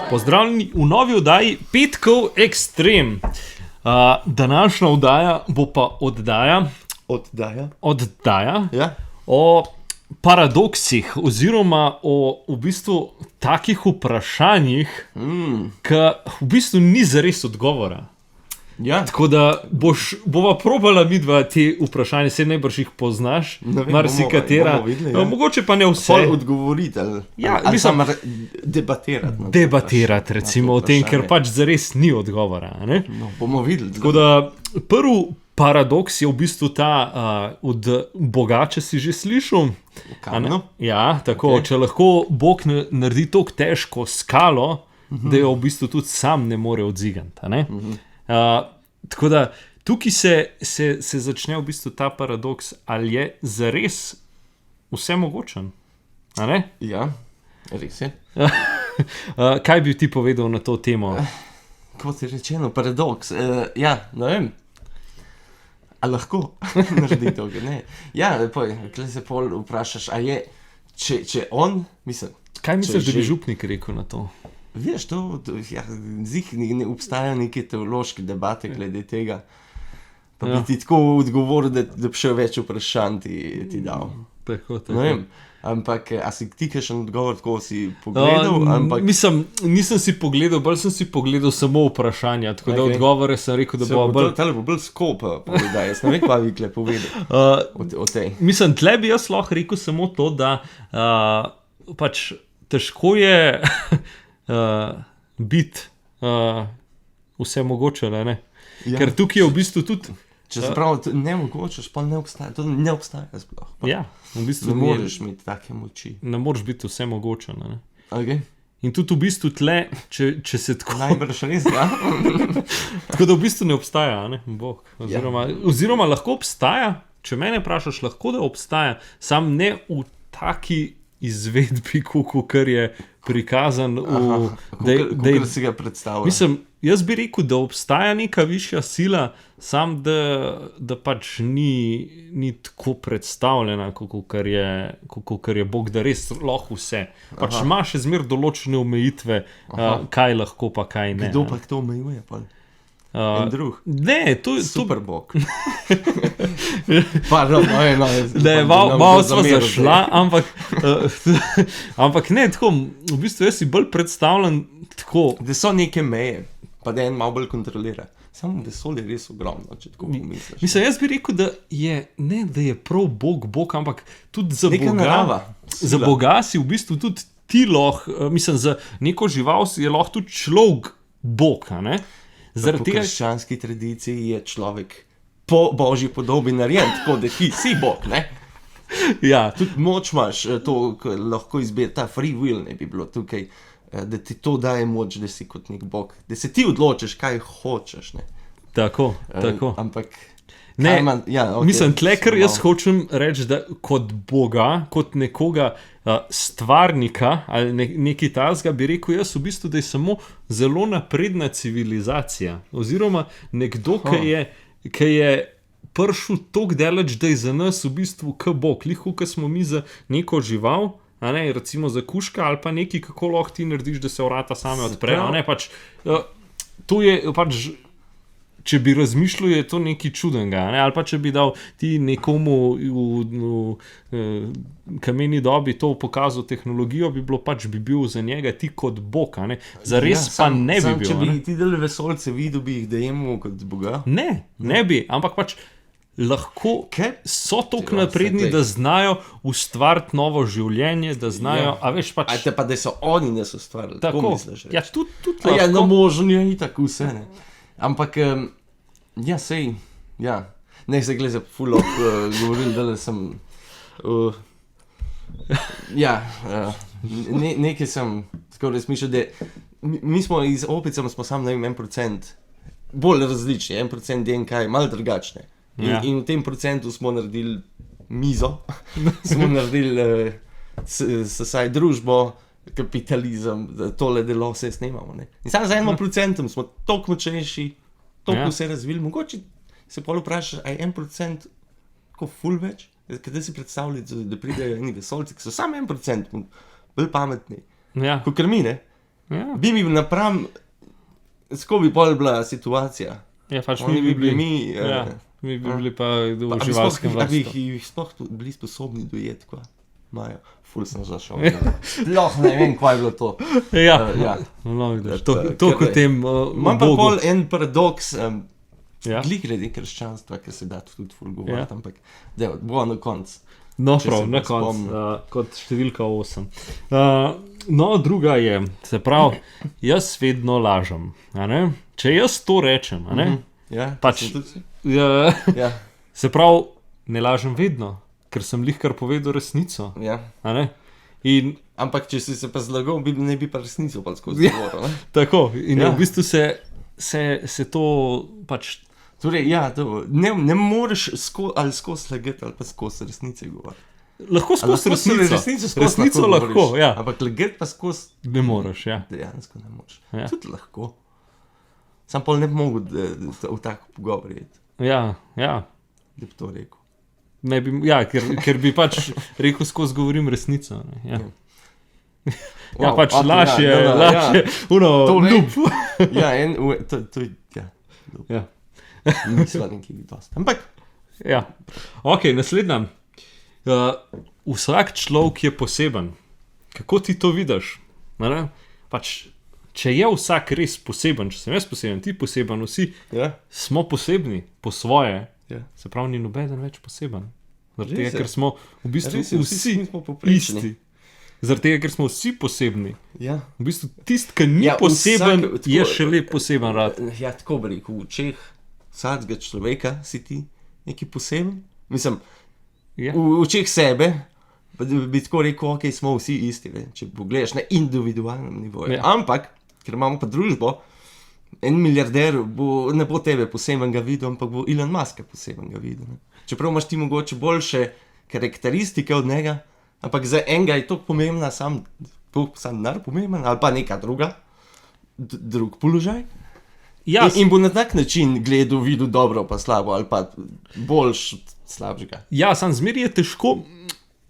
Pozdravljeni v novi oddaji Petkov Ekstrem. Današnja oddaja bo pa oddaja Ja. o paradoksih oziroma o v bistvu takih vprašanjih, ki v bistvu ni zares odgovora. Ja. Tako da bova probala midva te vprašanja, se najbrž jih poznaš, Ne vem, marsikatera, bomo videli, ja. mogoče pa ne vse. Pol odgovoriti ali, Ja, ali mislim- samo debatirati. No, Debatirati recimo o tem, ker vprašanje. pač zares ni odgovora. Ne? No, bomo videli. Tako da prvi paradoks je v bistvu ta od Boga, če si že slišal. A ne? Kamno? Ja, tako, Ok. če lahko Bog naredi tako težko skalo, da jo v bistvu tudi sam ne more odzigati. a ne? Tako da tukaj se začne v bistvu ta paradoks, ali je zares vse mogočen. A ne? Ja, res je. Kaj bi ti povedal na to temo? Kot je rečeno, paradoks. Ja, ne vem. A lahko naredi to, ne? Ja, kaj se pol vprašaš, a je, če on, mislim, Kaj misliš, da bi že- župnik rekel na to? veš, to ja, zih ne obstajajo neke teološke debate glede tega. Pa Ja. bi ti tako odgovoril, da bi še več vprašanj ti dal. Tako, Ne vem, ampak a si ti kakšen odgovor, tako si pogledal, ampak Mislim, nisem si pogledal, bolj sem si pogledal samo vprašanja, tako da Ok. odgovore sem rekel, da se bo bo bolj... tale bo bolj skopa povedal, jaz ne vem, kaj bi kle povedal o tej. Mislim, tle bi jaz lahko rekel samo to, da pač težko je biti vse mogoče, ne? Ja. Ker tukaj je v bistvu tudi... Če se pravi, to ne mogočeš, pa ne obstaja, to ne obstaja sploh. Pa Ja, v bistvu ne moreš imeti take moči. ne moreš biti vse mogoče. Ne? Okay. In tudi v bistvu tle, če se tako... Najbrž res, ja. Tako da v bistvu ne obstaja, a ne? Bog. Oziroma lahko obstaja, če mene vprašaš, lahko da obstaja, sam ne v taki izvedbi, kar je prikazan v... Kako si ga predstavljaš? Mislim, jaz bi rekel, da obstaja neka višja sila, sam da pač ni tako predstavljena, kot je Bog, da res lahko vse. Pač ima še zmer določene omejitve, kaj lahko pa kaj ne. Kdo pa to omejuje? En drug. Ne, to Super Bog. Pardon, Ne, malo sva zašla, ampak ne, tako, v bistvu jaz si bolj predstavljam tako, Da so neke meje, pa da en malo bolj kontrolira. Samo vesolje je res ogromno, če tako pomisliš. mislim, jaz bi rekel, da je prav Bog, ampak tudi za Neka Boga, narava. za Boga si v bistvu tudi ti lahko, mislim, za neko žival je lahko tudi človek Bog, a ne? Po Zaradi tega, krščanski tradiciji je človek po božji podobi narejen, tako da ti si Bog, ne? ja, Tudi moč imaš, to ko lahko izbira, ta free will ne bi bilo tukaj, da ti to daje moč, da si kot nek Bog, da se ti odločiš, kaj hočeš, ne? tako. Ampak Ne, kaj ima, ja, okay, mislim, tle, ker sem jaz malo- hočem reči, da kot Boga, kot nekoga stvarnika ali nekaj takega, bi rekel jaz v bistvu, da je samo zelo napredna civilizacija. Oziroma nekdo, ki je prišel toliko daleč, da je za nas v bistvu k Bog. Liho, ki smo mi za neko žival, a ne, recimo za kužka ali pa nekaj, kako lahko ti narediš, da se vrata same odprejo. a ne, pač, to je pač... Če bi razmišljal, je to nekaj čudenega. Ne? Ali pa če bi dal ti nekomu v kameni dobi to pokazal tehnologijo, bi bil za njega ti kot Bog. Zares pa ne bi bil. Če ne? bi ti dali vesolce videl, bi jih dajemo kot Boga. Ne bi, ampak pač lahko Kaj? so toliko Ja, napredni, saj, da znajo ustvariti novo življenje, da znajo, a veš pač... Ajte pa, da so oni nas ustvarili. Tako, misliš, ja, tudi ja, no, lahko. možno je itak vse, ne. Ampak, ja, sej, ja. Ne, se glede za fulop govoril, da sem, ja, nekaj sem tako razmišljal, da mi smo iz opicami smo sam, ne vem, 1%, bolj različni, 1% DNK je malo drugačne. Ja. In v tem procentu smo naredili mizo, smo naredili saj družbo, kapitalizem, da tole delo vse snemamo. Ne? In samo z 1% smo toliko močnejši, toliko vse razvili. Mogoče se pol vprašaš, a je 1% tako ful več? Kaj si predstavljati, da pridejo eni vesolci, ki so samo 1%, bolj pametni. Ja. Kot mi, ne? Ja, Bi mi napram, sko bi pol bila situacija. ja pač Oni bi bili mi, ja, mi bi bili pa v a bi živalskem sploh- a bi vrstu. jih sploh bili sposobni dojeti, kva imajo. Ful sem zašel. Sploh ne vem, kaj je bilo to. Ja, Ja. no, vidiš, To- to kar kot je. tem Imam pa Bogu. pol en paradoks, Ja. glih glede krščanstva, ker se da tudi ful govoriti, Ja. ampak bo na koncu. No, Če prav, se na bo koncu, spomnil. kot številka 8. No, druga je, se pravi, jaz vedno lažem. A ne? Če jaz to rečem, a ne? Ja, Pač- sem tudi- Ja, ja, se pravi, ne lažem vedno, ker sem lihkar povedal resnico. ja. A ne? In Ampak če si se pa zlagal, ne bi pa resnico pa skozi govoril. ne? tako, in Ja. v bistvu se to pač. Torej, ja, to, ne moreš ali skozi lagati ali pa skozi resnice govoriti. Lahko skozi resnico. skozi Resnico lahko, govoriš, ja. Ampak lagati pa skozi Ne moreš, ja. dejansko ne moreš. Ja. Tudi lahko. Sam pol ne bi mogel v tak pogovor iti, Ja, ja. da bi to rekel. Ne bi, ja, ker bi pač rekel, skozi govorim resnico. Ne? Ja. Ja, pač okej, laž je, ja, laž ja. je, To vem. noob. Ja, to je, ja. Ja. Nisva nekaj dosti. Ampak, Ja. Ok, naslednja. Vsak človek je poseben. Kako ti to vidiš? A ne? Pač, če je vsak res poseben, če sem jaz poseben, ti poseben, vsi ja, smo posebni po svoje, ja. se pravi, ni nobeden več poseben. Zaradi Res tega, je. ker smo v bistvu Res je, vsi smo poprečni. isti. Zaradi tega, ker smo vsi posebni. Ja. V bistvu tisti, ki ni Ja, poseben, vsak- tako- je šele poseben rad. Ja, tako bi rekel, v očeh vsakega človeka si ti neki poseben. Mislim, Ja. v očeh sebe pa bi tako rekel, ok, smo vsi isti, ne? Če pogledaš na individualnem nivoju. Ja. Ampak, ker imamo pa družbo, en milijarder ne bo tebe posebnega videl, ampak bo Elon Musk posebnega videl. Ne? Čeprav imaš ti mogoče boljše karakteristike od njega, ampak za enega je to pomembna, sam denar pomemben ali pa neka druga, drug položaj. Ja, In bo na tak način gledal, videl dobro pa slabo ali pa boljš od slabšega. ja, sam zmeraj je težko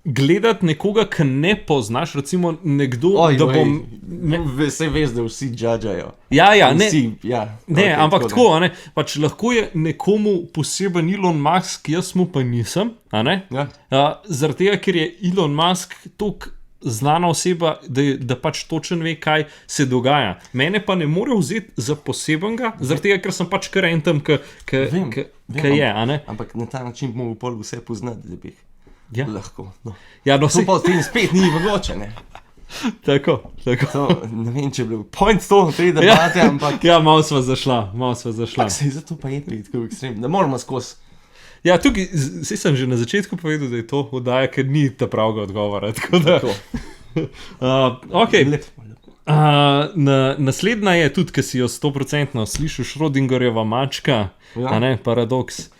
gledati nekoga, ki ne poznaš, recimo nekdo, da bom. Vse veš, da vsi judžajo. Ja, ne. Vsi, ja. Ne, okej, ampak da. tako, a ne, pač lahko je nekomu poseben Elon Musk, jaz mu pa nisem, a ne? Ja. Zaradi tega, ker je Elon Musk tako znana oseba, da pač točno ve, kaj se dogaja. Mene pa ne more vzeti za posebenega, zaradi tega, ker sem pač kar en tam, Vem, ki je, a ne? Ampak na ta način bi mogel pol vse poznati, da bi jih Ja, lahko. No. ja no, To vse pa s tem spet ni mogoče, ne. tako. To, ne vem, če je bil point to, te debate, ampak Ja, malo sva zašla. se zato pa je pri tako ekstrem, da moramo skozi. Ja, tukaj, saj sem že na začetku povedal, da je to oddaja, ker ni ta pravega odgovora. Tako da, Tako. okay. Lepo. Naslednja je tudi, ki si jo 100% slišal, Schrödingerjeva mačka, Ja. a ne, paradoks.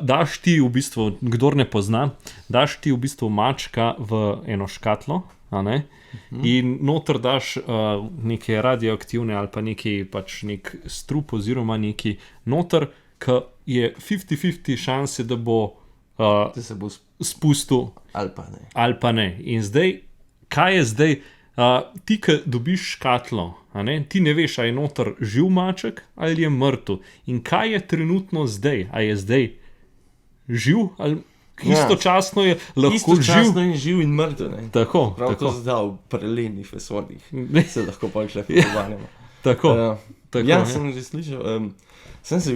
Daš ti v bistvu, kdor ne pozna, daš ti v bistvu mačka v eno škatlo, a ne, in noter daš neke radioaktivne ali pa neki pač nek strup oziroma neki noter, ki je 50-50 šanse, da bo Da se bo spustil ali pa ne. ali pa ne. In zdaj, kaj je zdaj, ti, ki dobiš škatlo, a ne, ti ne veš, ali je noter živ maček ali je mrtev. In kaj je trenutno zdaj? Ali je zdaj živ ali Ja. istočasno je lahko živ? Istočasno je živ in mrtev, ne. Tako, Prav to tako. zdaj v paralelnih vesoljih Ne. se lahko pa še pogovarjamo. Tako, tako, Ja, ja. sem že slišal. Sem se,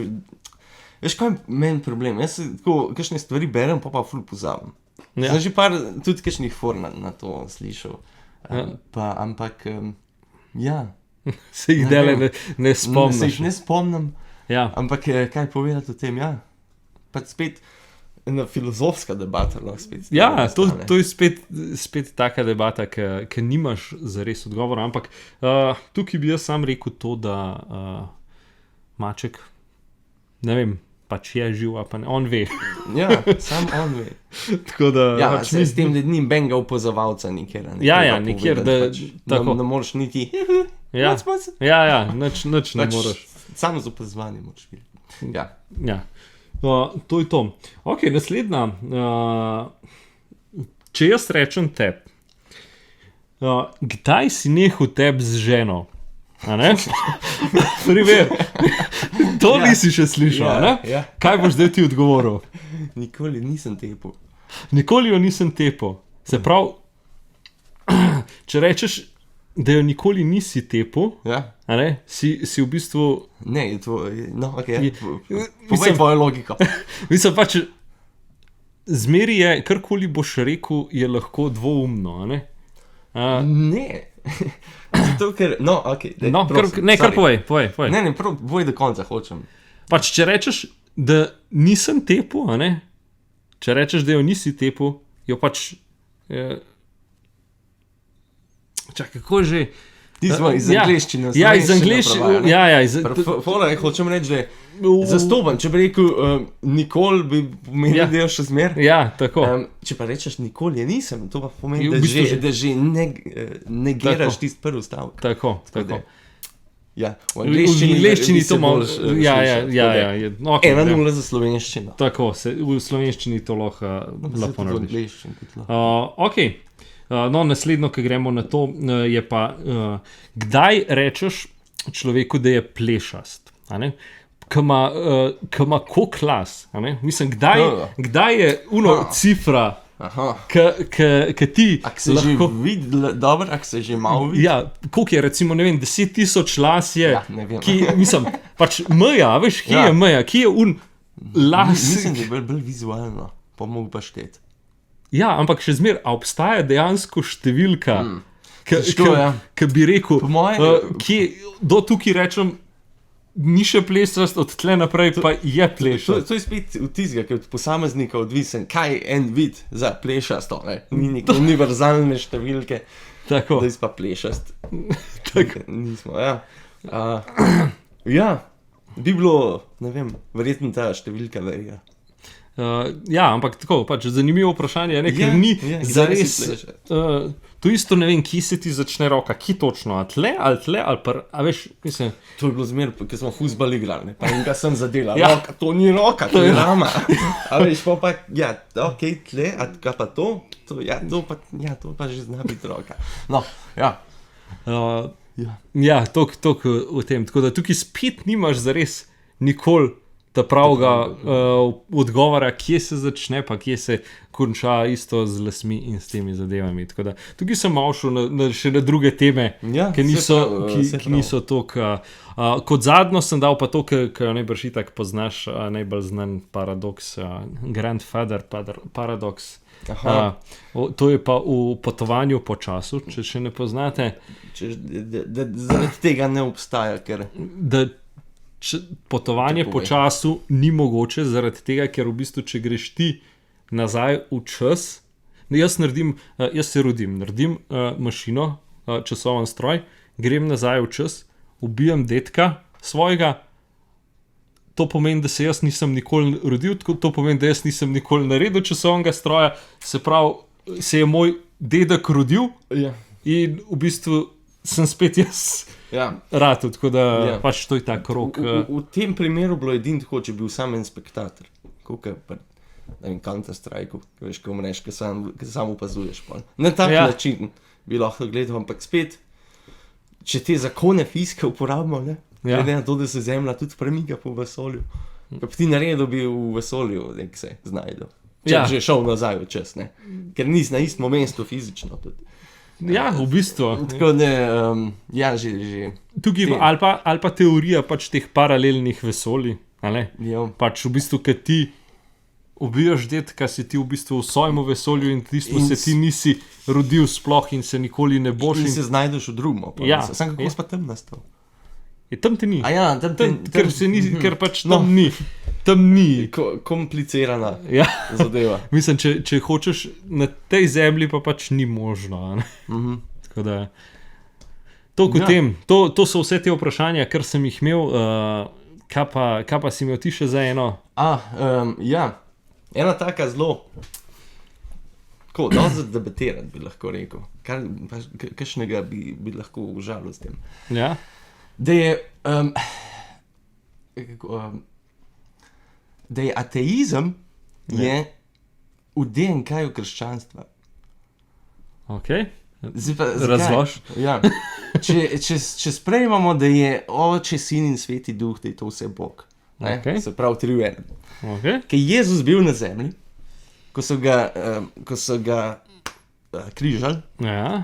veš, kaj je meni problem? Jaz se tako, kakšne stvari berem, pa ful pozabim. Ja. Sem že par, tudi kakšnih for na to slišal. Ja. Ampak, ja, Se jih Ne dele vem. ne se spomniš. jih ne spomnim, Ja. ampak kaj povedati o tem, ja. Pa spet ena filozofska debata, lahko spet. Ja, to nastane. je spet taka debata, ki nimaš zares odgovora. Ampak tukaj bi jaz sam rekel to, da maček, ne vem, pač je živ, a pa ne, on ve. Ja, sam on ve. Tako da Ja, pač s tem, da ni benga opozovalca nikjer. ne, Ja, treba ja, nikjer, povedati, da- tako. ne moreš niti. Ja, Pač, pač, ja, nič ne pač, moreš. Samo z opazovanjem moraš videti. Ja. Ja. To je to. Ok, naslednja. Če jaz rečem tebi, Kdaj si nehal tebi z ženo? A ne? Primer. To nisi še slišal, Ja, ne? ja. Kaj boš zdaj ti odgovoril? Nikoli nisem tepel. Nikoli jo nisem tepel. Se pravi, če rečeš, da jo nikoli nisi tepel, Ja. a ne, si v bistvu, Ne, no, ok. Mislim- Povej tvojo logiko. mislim pač, zmeri je, karkoli boš rekel, je lahko dvoumno, a ne? Ne. Zato, ker, no, ok. Dej, No, prosim, kar sorry. povej. Ne, prav, povej do konca, hočem. Pač, če rečeš, da nisem tepel, a ne? Če rečeš, da jo nisi tepel, jo pač. Čakaj, kako že. Ti smo iz Ja. angleščine. v Ja, iz slovenščino angleščine. prevajali. Ja, Fora, hočem reči, da je zastopan. Če bi rekel nikoli, bi pomenil, Ja. da je še zmer. ja, tako. Če pa rečeš nikoli je nisem, to pa pomeni, V da bistvu že, da že negiraš Tako. tisti prvi stavek. Tako. Ja, v V angleščini to malo. bolj, Ja, sliši, ja, tako ja. da. Je, no, okay, 1-0 za slovenščino. Tako, v slovenščini to lahko Saj tudi v narediš. angleščini tudi lahko. Ok. No, naslednjo, ki gremo na to, je pa, kdaj rečeš človeku, da je plešast? Ki ima koliko las? Mislim, kdaj je cifra, Aha. ki ti Ak se že lahko. vidi, dobro, ak se že malo vidi. Ja, koliko je, recimo, ne vem, 10.000 las je, Ja, ne vem. mislim, pač meja, veš, kje Ja. je meja, kje je las. Mislim, da je bolj vizualno, pa mogo pa šteti. Ja, ampak še zmeraj obstaja dejansko številka, Težko, ja. ki bi rekel, Po moje- do tukaj rečem, ni še plesast, od tle naprej pa je plesast. To je spet vtizga, ki je od posameznika odvisen, kaj en vid za plešasto. Ne? Ni neke univerzalne številke, Tako, da je pa plešast. tako. Nismo, ja. Ja, bi bilo, ne vem, verjetno ta številka verja. Ja, ampak tako, pač zanimivo vprašanje, ne, ker Ja, ni ja, kdaj si zares. plešeš? To isto ne vem, kje se ti začne roka, kje točno, a tle ali pa, a veš, mislim, To je bilo zmer, ker smo fuzbal igrali, ne? Pa in ga sem zadela. Ja. Roka, to ni roka, to je rama. A veš, pa, ja, ok, tle, a kaj pa to? To pa že zna biti roka. No, ja. ja, toliko o tem. Tako da tukaj spet nimaš zares nikoli ta pravega odgovora, kje se začne, pa kje se konča, isto z lasmi in s temi zadevami. Tako da tukaj sem malo šel še na druge teme, Ja, ki niso, saj prav, saj ki prav. niso tako. Kot zadnjo sem dal pa to, ki jo najbrž itak poznaš, najbolj znan paradoks, Grandfather paradoks. Aha. To je pa v potovanju po času, če še ne poznate. Zaradi tega ne obstaja, ker Da potovanje Te po povej. času ni mogoče, zaradi tega, ker v bistvu, če greš ti nazaj v čas, jaz se rodim, naredim mašino, časoven stroj, grem nazaj v čas, ubijem dedka svojega, to pomeni, da se jaz nisem nikoli rodil, to pomeni, da jaz nisem nikoli naredil časovnega stroja, se pravi, se je moj dedek rodil ja. in v bistvu sem spet jaz. Ja. Rad, tako da Ja. pač to je ta krog. V tem primeru bilo edino tako, če bi bil sam en spektator. Kako je pa, ne vem, Counter-Strike, veš, ko umreš, ki sam opazuješ. Pol. Na tak Ja. način bi lahko gledal, ampak spet, če te zakone fizike uporabimo, ne? Ja. Glede na to, da se Zemlja tudi premika po vesolju. Pa bi ti naredil bi v vesolju, nek se znajdel. Če Ja. bi že šel nazaj v čas, ne? Ker nisi na istem mestu fizično tudi. Ja, v bistvu. Tako da, ja, že. Tukaj Te- ali pa teorija pač teh paralelnih vesolij. a ne. Ja. Pač v bistvu, ker ti ubiješ dedka, si ti v bistvu v svojem vesolju in tisto In se ti nisi rodil sploh in se nikoli ne boš. In In se znajdeš v drugem. Ja. Sam kako Ja. si pa tam nastal. je tam te ni. A ja, tam, Ker, se ni, ker pač No. tam ni. Tam ni. Komplicirana Ja. zadeva. Mislim, če hočeš na tej zemlji, pa pač ni možno. a ne. Mhm. Tako da. Toliko Ja. o tem. To so vse te vprašanja, kar sem jih imel. Kaj pa si imel ti še za eno? Ja, ena taka zelo, tako da za debatirati bi lahko rekel. Kakšnega bi lahko užalil s tem. Ja? Da je, da je ateizem je v DNK-ju krščanstva. Okay. Zdaj pa, zakaj? Razlož. Ja. Če sprejmemo, da je Oče, Sin in Sveti Duh, da je to vse Bog. Okej. Se pravi, 3 v 1. Okay. Ker je Jezus bil na zemlji, ko so ga križali, Ja.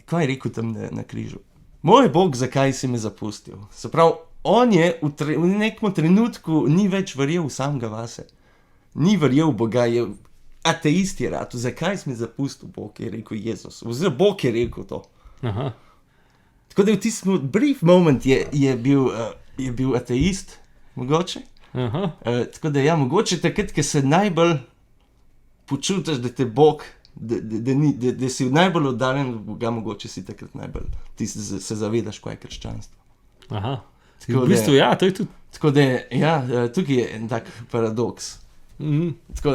kaj je rekel tam na križu? Moj Bog, zakaj si me zapustil? Se pravi, on je v nekem trenutku ni več verjel v samega vase. Ni verjel v Boga, je ateist je rad. Zakaj si me zapustil, Bog, je rekel Jezus. Oziroma, Bog je rekel to. Aha. Tako da v tistem brief moment je bil ateist, mogoče. Aha. Tako da ja, mogoče takrat, ko se najbolj počutiš, da te Bog, da si najbolj oddaljen od Boga, mogoče si takrat najbolj, ti se zavedaš, kaj je krščanstvo. Aha. Tako V bistvu, ja, to je tudi. Tako da, ja, tukaj je en tak paradoks. Tako,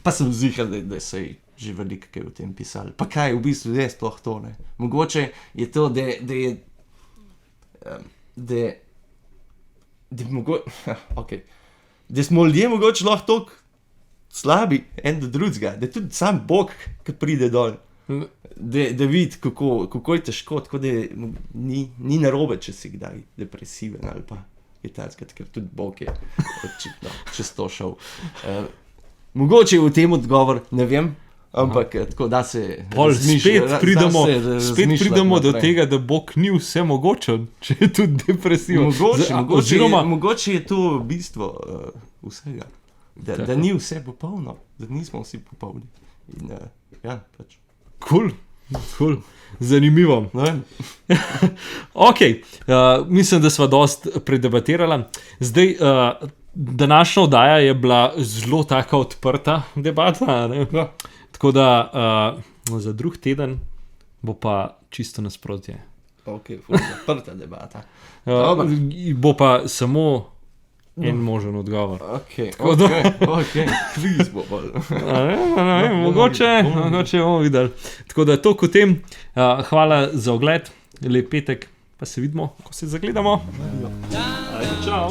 pa sem zihal, da se je že veliko kaj o tem pisali. Pa kaj v bistvu je sploh to, ne? Mogoče je to, da smo ljudje mogoče lahko toliko slabi en do drugega, da tudi sam Bog, ki pride dol, da vidi, kako je težko, tako da ni narobe, če si kdaj depresiven ali pa je takrat, ker tudi Bog je očitno čez to šel. Mogoče je v tem odgovor, ne vem, ampak tako da se Spet pridemo do tega, da Bog ni vse mogočen, če je tudi depresiven. Mogoče je to bistvo vsega. Da ni vse popolno, da nismo vsi popolni. In, ja, pač. Cool. Zanimivo. Ok, mislim, da sva dost predebatirala. Zdaj, današnja oddaja je bila zelo taka odprta debata. Ne? Ja. Tako da za drug teden bo pa čisto nasprotje. Ok, odprta debata. Bo pa samo en možen odgovor. Ok, kviz bo bolj. Mogoče bomo videli. Tako da to kot tem, hvala za ogled, lep petek, pa se vidimo, ko se zagledamo. Ajde, čau.